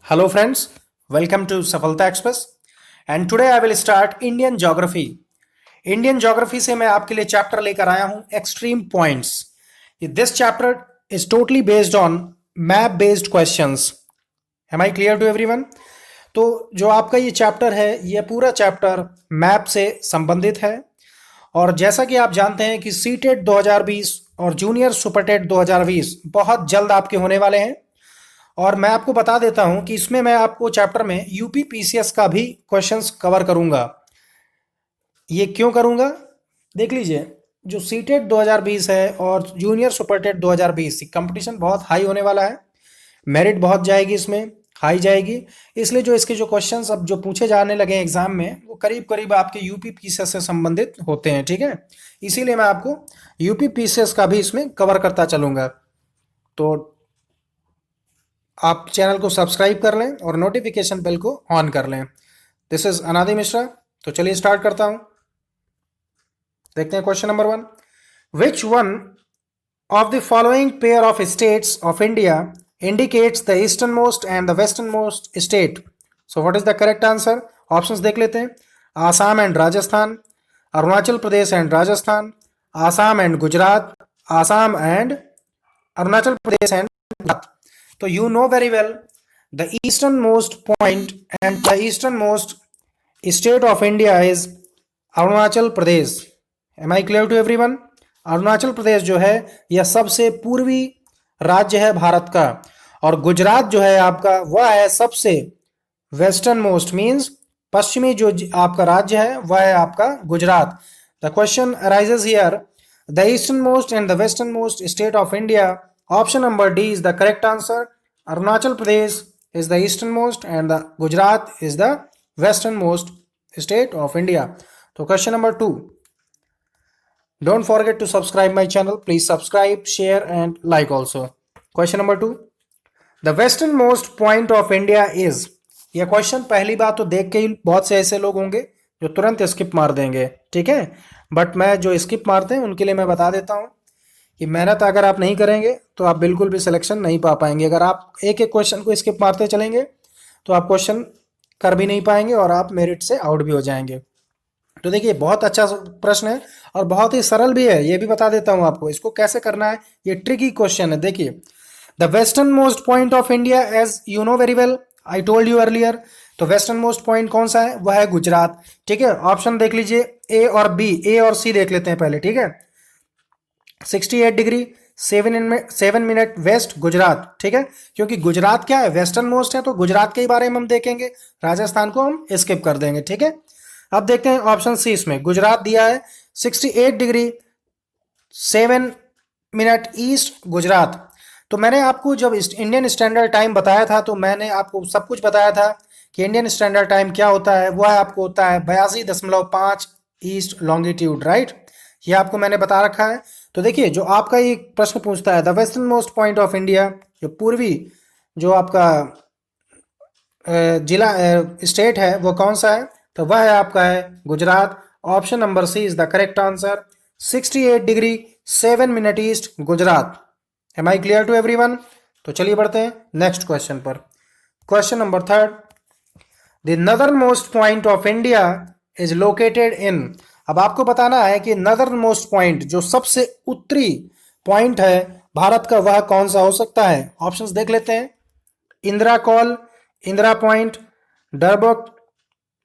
Hello friends, welcome to Safalta Express and today I will start Indian Geography. Indian Geography से मैं आपके लिए chapter लेकर आया हूं extreme points. This chapter is totally based on map based questions. Am I clear to everyone? तो जो आपका ये चैप्टर है ये पूरा चैप्टर मैप से संबंधित है और जैसा कि आप जानते हैं कि सीटेट 2020 और जूनियर सुपरटेट 2020 बहुत जल्द आपके होने वाले हैं और मैं आपको बता देता हूं कि इसमें मैं आपको चैप्टर में यूपी पीसीएस का भी क्वेश्चंस कवर करूंगा. ये क्यों करूंगा देख लीजिए. जो सीटेट 2020 है और जूनियर सुपरटेट 2020 कंपटीशन बहुत हाई होने वाला है. मेरिट बहुत जाएगी, इसमें हाई जाएगी. इसलिए जो इसके जो क्वेश्चंस अब जो पूछे जाने लगे एग्जाम में वो करीब करीब आपके यूपी पीसीएस से संबंधित होते हैं. ठीक है, इसीलिए मैं आपको यूपी पीसीएस का भी इसमें कवर करता चलूंगा. तो आप चैनल को सब्सक्राइब कर लें और नोटिफिकेशन बेल को ऑन कर लें. दिस इज अनादि मिश्रा. तो चलिए स्टार्ट करता हूं. देखते हैं question number 1. Which one of the following pair of states of India indicates the eastern most and the western most state? So what is the correct answer? Options देख लेते हैं. Assam and Rajasthan, Arunachal Pradesh and Rajasthan, Assam and Gujarat, Assam and Arunachal Pradesh and Gujarat. So you know very well the easternmost point and the easternmost state of India is Arunachal Pradesh. Am I clear to everyone? Arunachal Pradesh जो है यह सबसे पूर्वी राज्य है भारत का और गुजरात जो है आपका वह है सबसे वेस्टर्न मोस्ट मीन्स पश्चिमी जो आपका राज्य है वह है आपका Gujarat. The question arises here the eastern most and the western most state of India. Option number D is the correct answer. Arunachal Pradesh is the easternmost and the Gujarat is the westernmost state of India. So question number 2. Don't forget to subscribe my channel. Please subscribe, share and like also. Question number 2. The westernmost point of India is. यह question पहली बात तो देख के ही बहुत से ऐसे लोग होंगे जो तुरंत स्किप मार देंगे. ठीक है, बट मैं जो स्किप मारते हैं उनके लिए मैं बता देता हूं कि मेहनत अगर आप नहीं करेंगे तो आप बिल्कुल भी सिलेक्शन नहीं पा पाएंगे. अगर आप एक एक क्वेश्चन को स्किप मारते चलेंगे तो आप क्वेश्चन कर भी नहीं पाएंगे और आप मेरिट से आउट भी हो जाएंगे. तो देखिए बहुत अच्छा प्रश्न है और बहुत ही सरल भी है. ये भी बता देता हूँ आपको इसको कैसे करना है. ये ट्रिकी क्वेश्चन है. देखिए the western most point of India as you know very well I told you earlier. तो वेस्टर्न मोस्ट पॉइंट कौन सा है? वह है गुजरात. ठीक है, ऑप्शन देख लीजिए ए और बी. ए और सी देख लेते हैं पहले. ठीक है, 68 डिग्री 7 मिनट वेस्ट गुजरात. ठीक है, क्योंकि गुजरात क्या है वेस्टर्न मोस्ट है तो गुजरात के बारे में हम देखेंगे, राजस्थान को हम स्किप कर देंगे. ठीक है, अब देखते हैं ऑप्शन सी. इसमें गुजरात दिया है 68 डिग्री 7 मिनट ईस्ट गुजरात. तो मैंने आपको जब इंडियन स्टैंडर्ड टाइम बताया था तो मैंने आपको सब कुछ बताया था कि इंडियन स्टैंडर्ड टाइम क्या होता है. वह आपको होता है 82.5 ईस्ट लॉन्गिट्यूड. राइट, ये आपको मैंने बता रखा है. तो देखिए जो आपका ये प्रश्न पूछता है the western most point of India, जो पूर्वी जो आपका जिला स्टेट है वो कौन सा है? तो वह है आपका है Gujarat. Option number C is the correct answer. 68 degree 7 minute east Gujarat. Am I clear to everyone? तो चलिए बढ़ते हैं नेक्स्ट क्वेश्चन पर. Question number 3. The northern most point of India is located in. अब आपको बताना है कि नदर्न मोस्ट पॉइंट जो सबसे उत्तरी पॉइंट है भारत का वह कौन सा हो सकता है. ऑप्शंस देख लेते हैं. Indira Col, Indira Point, Darbuk,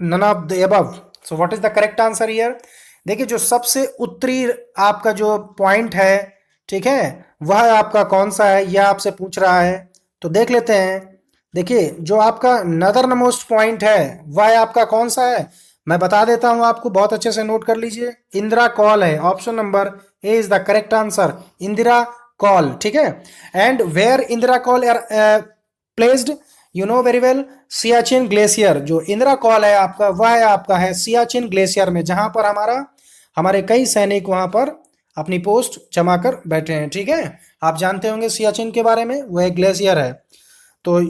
none of the above. So what is the correct answer here? देखिए जो सबसे उत्तरी आपका जो पॉइंट है, ठीक है, वह आपका कौन सा है यह आपसे पूछ रहा है. तो देख लेते हैं. देखिए जो आपका नदर्न मोस्ट पॉइंट है वह आपका कौन सा है मैं बता देता हूं आपको, बहुत अच्छे से नोट कर लीजिए. इंदिरा कॉल है. Option number A is the correct answer. Indira Col. ठीक है, and where Indira Col are placed you know very well Siachen glacier. जो इंदिरा कॉल है आपका वह है आपका है सियाचिन ग्लेशियर में, जहां पर हमारे कई सैनिक वहां पर अपनी पोस्ट जमा कर बैठे हैं. ठीक है, आप जानते होंगे सियाचिन के बारे में, वह ग्लेशियर है. तो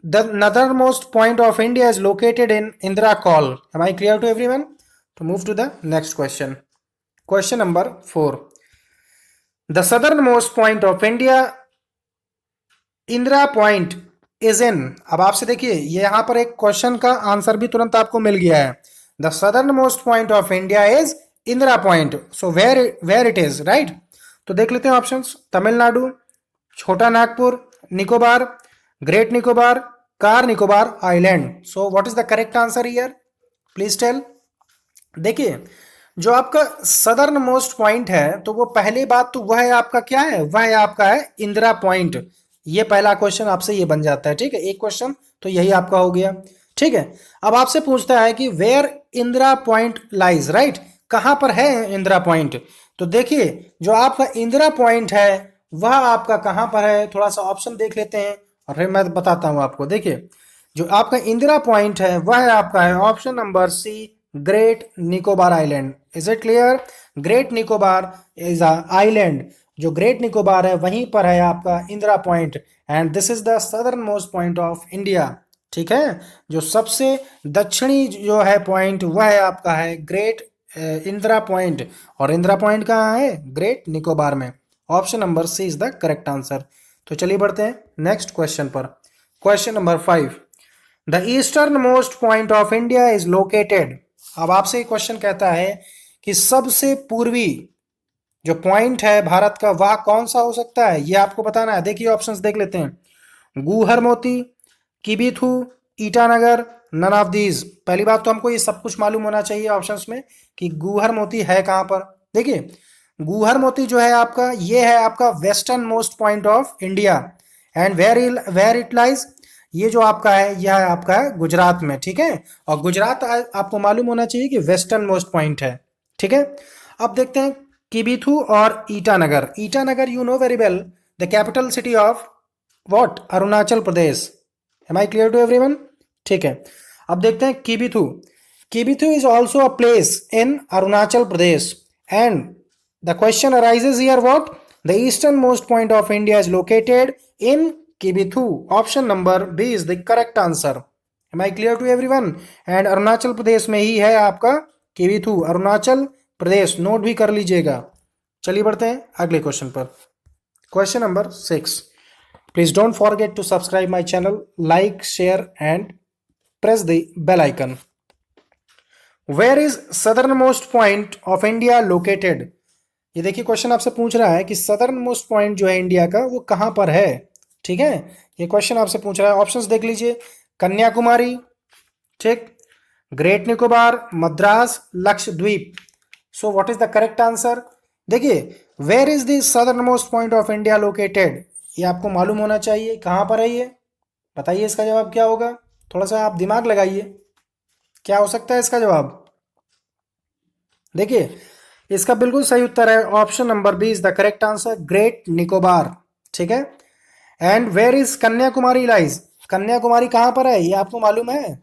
the northernmost point of India is located in Indira Call. Am I clear to everyone? To move to the next question. Question number 4. The southernmost point of India, Indira Point is in. अब आपसे देखिए ये यहाँ पर एक question का answer भी तुरंत आपको मिल गया है। The southern most point of India is Indira Point, so where it is, right. तो देख लेते हैं options. Tamil Nadu, Chota Nagpur, Nicobar, Great Nicobar, Car Nicobar island. So what is the correct answer here, please tell. देखिए जो आपका सदर्न मोस्ट पॉइंट है तो वो पहली बात तो वह है आपका क्या है, वह है आपका है इंदिरा पॉइंट। ये पहला क्वेश्चन आपसे ये बन जाता है, ठीक है, एक क्वेश्चन तो यही आपका हो गया। ठीक है, अब आपसे पूछता है कि where Indira Point lies, right, कहां पर है इंदिरा पॉइंट। तो देखिए जो आपका इंदिरा पॉइंट है वह आपका कहां पर है, थोड़ा सा ऑप्शन देख लेते हैं और फिर मैं बताता हूं आपको। देखिए जो आपका इंदिरा पॉइंट है वह आपका है option number C, Great Nicobar island. Is it clear? Great Nicobar is a island, जो ग्रेट निकोबार है वहीं पर है आपका Indira Point, and this is the southern most point of India. ठीक है, जो सबसे दक्षिणी जो है पॉइंट वह है आपका है ग्रेट इंदिरा पॉइंट, और इंदिरा पॉइंट कहाँ है, ग्रेट निकोबार में। Option number C is the correct answer. तो चलिए बढ़ते हैं नेक्स्ट क्वेश्चन पर। Question number 5, the eastern most point of India is located. अब आपसे क्वेश्चन कहता है कि सबसे पूर्वी जो पॉइंट है भारत का वह कौन सा हो सकता है, यह आपको बताना है। देखिए ऑप्शंस देख लेते हैं। गूहर मोती, किबीथू, ईटानगर, नन ऑफ दीज। पहली बात तो हमको ये सब कुछ मालूम होना चाहिए ऑप्शंस में कि गूहर मोती है कहां पर। देखिए गूहर मोती जो है आपका, ये है आपका western most point of India, and where it lies, ये जो आपका है यह है आपका है गुजरात में। ठीक है, और गुजरात आपको मालूम होना चाहिए कि वेस्टर्न मोस्ट पॉइंट है। ठीक है, अब देखते हैं किबीथू और Itanagar. Itanagar you know very well, the capital city of what, Arunachal Pradesh. Am I clear to everyone? ठीक है, अब देखते हैं Kibithu. Kibithu is also a place in Arunachal Pradesh, and the question arises here what, the eastern most point of India is located in Kibithu. Option number B is the correct answer. Am I clear to everyone? And Arunachal Pradesh में ही है आपका किबीथू, Arunachal Pradesh, note भी कर लीजिएगा। चलिए बढ़ते हैं अगले क्वेश्चन पर। Question number 6, please don't forget to subscribe my channel, like, share and press the bell icon. Where is southernmost point of India located? ये देखिए क्वेश्चन आपसे पूछ रहा है कि सदर्न मोस्ट पॉइंट जो है इंडिया का वो कहां पर है। ठीक है, ये क्वेश्चन आपसे पूछ रहा है। ऑप्शंस देख लीजिए। कन्याकुमारी, ठीक, Great Nicobar, Madras, Lakshadweep. So what is the correct answer? देखिए where is the southern most point of India located, ये आपको मालूम होना चाहिए कहां पर है ये। बताइए इसका जवाब क्या होगा, थोड़ा सा आप दिमाग लगाइए, क्या हो सकता है इसका जवाब। देखिए इसका बिल्कुल सही उत्तर है option number B is the correct answer, Great Nicobar. ठीक है, and where is Kanyakumari lies, Kanyakumari कहां पर है ये आपको मालूम है।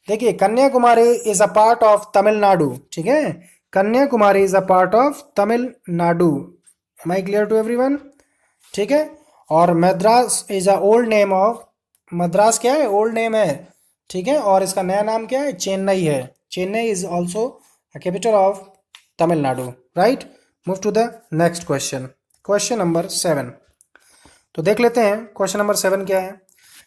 देखिए Kanyakumari is a part of Tamil Nadu. ठीक है, Kanyakumari is a part of Tamil Nadu. Am I clear to everyone? ठीक है, और Madras is a old name of, Madras क्या है, ओल्ड नेम है। ठीक है, और इसका नया नाम क्या है, चेन्नई है। Chennai is also capital of Tamil Nadu, right. Move to the next question, question number 7। तो देख लेते हैं क्वेश्चन नंबर 7 क्या है।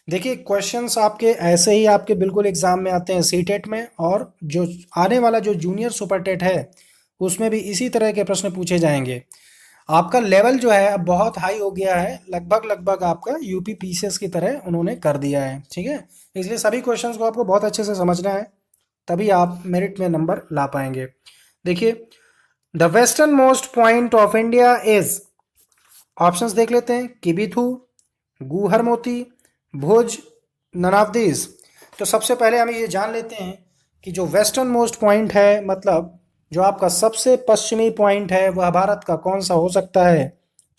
देखिए क्वेश्चंस आपके ऐसे ही आपके बिल्कुल एग्जाम में आते हैं सीटेट में, और जो आने वाला जो जूनियर सुपर टेट है उसमें भी इसी तरह के प्रश्न पूछे जाएंगे। आपका लेवल जो है अब बहुत हाई हो गया है, लगभग लगभग आपका यूपी पीसीएस की तरह उन्होंने कर दिया है। ठीक है, इसलिए सभी क्वेश्चंस को आपको बहुत अच्छे से समझना है, तभी आप मेरिट में नंबर ला पाएंगे। देखिए the western most point of India is, options देख लेते हैं। किबीथू, गूहर मोती, भुज, नन ऑफ दीज। तो सबसे पहले हम ये जान लेते हैं कि जो वेस्टर्न मोस्ट पॉइंट है, मतलब जो आपका सबसे पश्चिमी पॉइंट है, वह भारत का कौन सा हो सकता है।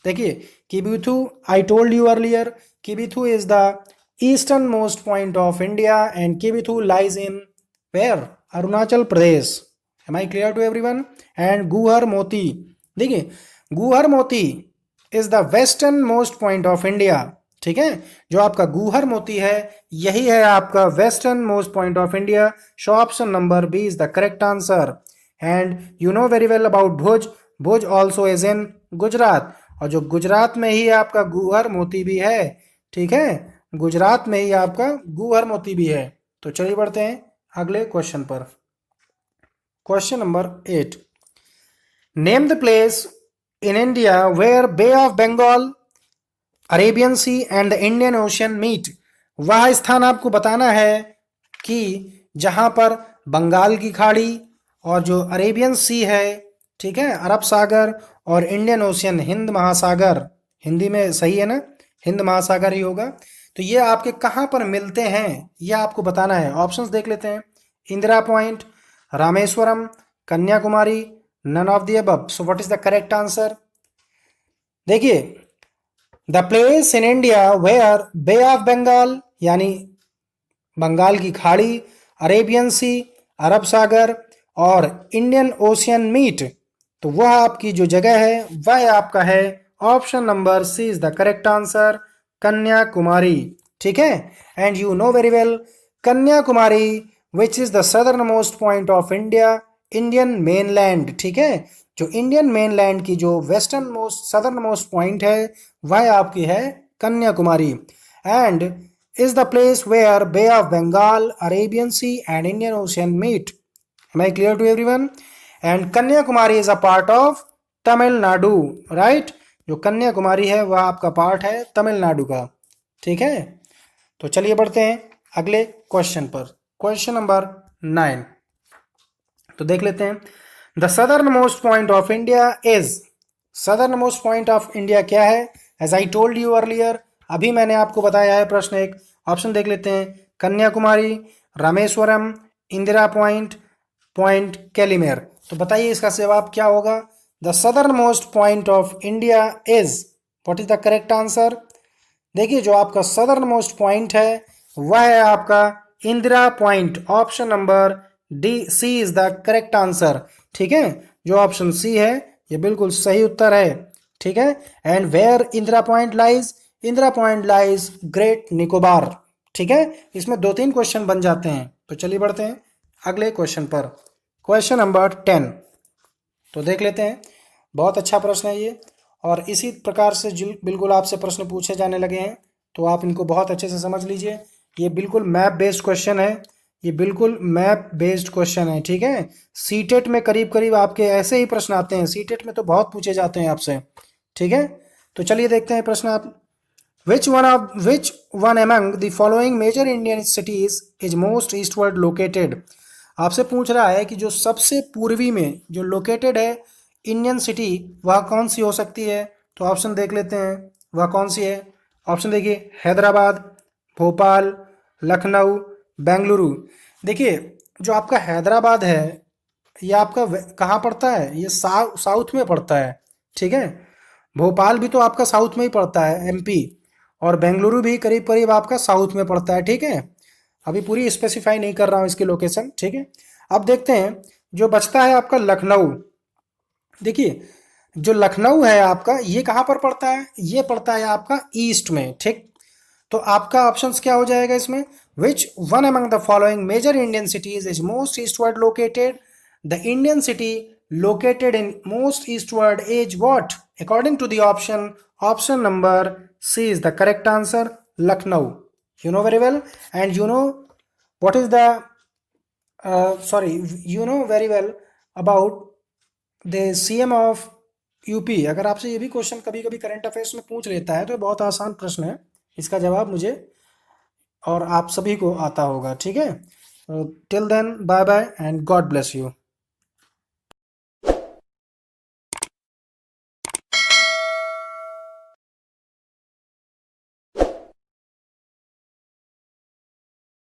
देखिए Kibithu, I told you earlier, Kibithu is the eastern most point of India, and Kibithu lies in where, Arunachal Pradesh. Am I clear to everyone? And Guhar Moti, देखिए Guhar Moti is the western most point of India. ठीक है, जो आपका गूहर मोती है यही है आपका western most point of India. So option number B is the correct answer. And you know very well about Bhuj, Bhuj also is in Gujarat, और जो गुजरात में ही आपका गूहर मोती भी है। ठीक है, गुजरात में ही आपका गुहर मोती भी है। तो चलिए बढ़ते हैं अगले क्वेश्चन पर। Question number 8, name the place in India where bay of Bengal, Arabian sea and the Indian ocean meet. वह स्थान आपको बताना है कि जहां पर बंगाल की खाड़ी और जो अरेबियन सी है, ठीक है, अरब सागर, और इंडियन ओशियन, हिंद महासागर, हिंदी में सही है ना, हिंद महासागर ही होगा। तो ये आपके कहाँ पर मिलते हैं ये आपको बताना है। ऑप्शंस देख लेते हैं। Indira Point, Rameswaram, Kanyakumari, none of the above. So what is the correct answer? देखिए, the place in India where bay of Bengal यानी बंगाल की खाड़ी, अरेबियन सी, अरब सागर और इंडियन ओशियन मीट, तो वह आपकी जो जगह है वह आपका है option number C is the correct answer, Kanyakumari. ठीक है, and you know very well Kanyakumari which is the southern most point of India, Indian mainland. ठीक है, जो इंडियन मेनलैंड की जो western most southern most point है वह आपकी है Kanyakumari, and is the place where Bay of Bengal, Arabian Sea and Indian Ocean meet. Am I clear to everyone? And Kanyakumari is a part of Tamil Nadu, right? जो कन्याकुमारी है वह आपका part है तमिलनाडु का। ठीक है, तो चलिए बढ़ते हैं अगले क्वेश्चन पर। क्वेश्चन नंबर 9, तो देख लेते हैं। The southern most point of India is, southern most point of India क्या है? As I told you earlier, अभी मैंने आपको बताया है प्रश्न एक। ऑप्शन देख लेते हैं। Kanyakumari, Rameswaram, Indira Point, Point Calimere. तो बताइए इसका जवाब क्या होगा? The southern most point of India is, what is the correct answer? देखिए, जो आपका सदर्न मोस्ट पॉइंट है वह है आपका Indira Point. Option number D C is the correct answer. ठीक है, जो ऑप्शन सी है ये बिल्कुल सही उत्तर है। ठीक है, and where Indira Point lies, Indira Point lies Great Nicobar. ठीक है, इसमें 2-3 क्वेश्चन बन जाते हैं। तो चलिए बढ़ते हैं अगले क्वेश्चन पर। क्वेश्चन नंबर 10, तो देख लेते हैं। बहुत अच्छा प्रश्न है ये, और इसी प्रकार से बिल्कुल आपसे प्रश्न पूछे जाने लगे हैं, तो आप इनको बहुत अच्छे से समझ लीजिए। ये बिल्कुल मैप बेस्ड क्वेश्चन है, ये बिल्कुल मैप बेस्ड क्वेश्चन है। ठीक है, सीटेट में करीब करीब आपके ऐसे ही प्रश्न आते हैं, सीटेट में तो बहुत पूछे जाते हैं आपसे। ठीक है, तो चलिए देखते हैं प्रश्न आप। which one among the following major Indian cities is most eastward located? आपसे पूछ रहा है कि जो सबसे पूर्वी में जो लोकेटेड है इंडियन सिटी वह कौन सी हो सकती है। तो ऑप्शन देख लेते हैं वह कौन सी है। ऑप्शन देखिए, हैदराबाद, भोपाल, लखनऊ, बेंगलुरु। देखिए, जो आपका हैदराबाद है ये आपका कहाँ पड़ता है? ये साउथ में पड़ता है। ठीक है, भोपाल भी तो आपका साउथ में ही पड़ता है, एमपी, और बेंगलुरु भी करीब करीब आपका साउथ में पड़ता है। ठीक है, अभी पूरी स्पेसिफाई नहीं कर रहा हूँ इसकी लोकेशन। ठीक है, अब देखते हैं जो बचता है आपका लखनऊ। देखिए, जो लखनऊ है आपका ये कहाँ पर पड़ता है? ये पड़ता है आपका ईस्ट में। ठीक, तो आपका ऑप्शंस क्या हो जाएगा इसमें? Which one among the following major Indian cities is most eastward located? The Indian city located in most eastward is what? According to the option number C is the correct answer, Lucknow. You know very well, and you know what is the you know very well about the CM of UP. अगर आपसे ये भी question कभी कभी current affairs में पूछ लेता है तो ये बहुत आसान प्रश्न है, इसका जवाब मुझे और आप सभी को आता होगा। ठीक है, till then bye bye and God bless you.